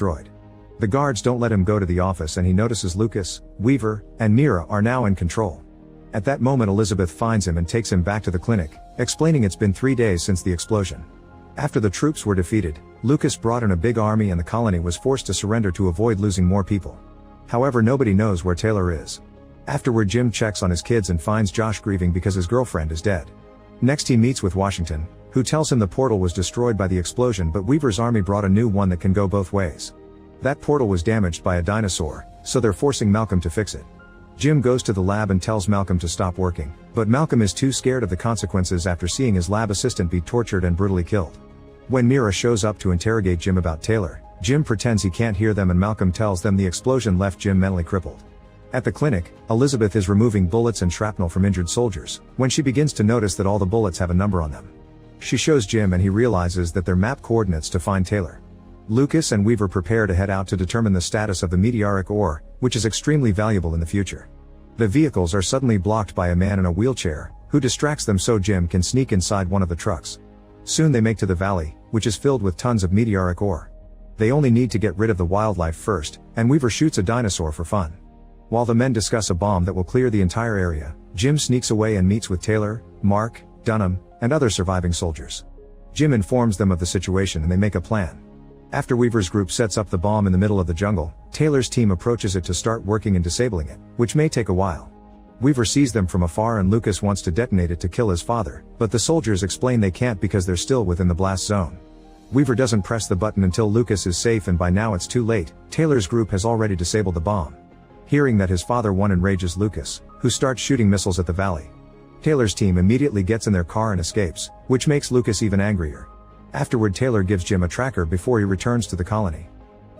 destroyed. The guards don't let him go to the office and he notices Lucas, Weaver, and Mira are now in control. At that moment Elizabeth finds him and takes him back to the clinic, explaining it's been 3 days since the explosion. After the troops were defeated, Lucas brought in a big army and the colony was forced to surrender to avoid losing more people. However, nobody knows where Taylor is. Afterward, Jim checks on his kids and finds Josh grieving because his girlfriend is dead. Next he meets with Washington, who tells him the portal was destroyed by the explosion but Weaver's army brought a new one that can go both ways. That portal was damaged by a dinosaur, so they're forcing Malcolm to fix it. Jim goes to the lab and tells Malcolm to stop working, but Malcolm is too scared of the consequences after seeing his lab assistant be tortured and brutally killed. When Mira shows up to interrogate Jim about Taylor, Jim pretends he can't hear them and Malcolm tells them the explosion left Jim mentally crippled. At the clinic, Elizabeth is removing bullets and shrapnel from injured soldiers, when she begins to notice that all the bullets have a number on them. She shows Jim and he realizes that they're map coordinates to find Taylor. Lucas and Weaver prepare to head out to determine the status of the meteoric ore, which is extremely valuable in the future. The vehicles are suddenly blocked by a man in a wheelchair, who distracts them so Jim can sneak inside one of the trucks. Soon they make to the valley, which is filled with tons of meteoric ore. They only need to get rid of the wildlife first, and Weaver shoots a dinosaur for fun. While the men discuss a bomb that will clear the entire area, Jim sneaks away and meets with Taylor, Mark, Dunham, and other surviving soldiers. Jim informs them of the situation and they make a plan. After Weaver's group sets up the bomb in the middle of the jungle, Taylor's team approaches it to start working and disabling it, which may take a while. Weaver sees them from afar and Lucas wants to detonate it to kill his father, but the soldiers explain they can't because they're still within the blast zone. Weaver doesn't press the button until Lucas is safe and by now it's too late. Taylor's group has already disabled the bomb. Hearing that his father won enrages Lucas, who starts shooting missiles at the valley. Taylor's team immediately gets in their car and escapes, which makes Lucas even angrier. Afterward, Taylor gives Jim a tracker before he returns to the colony.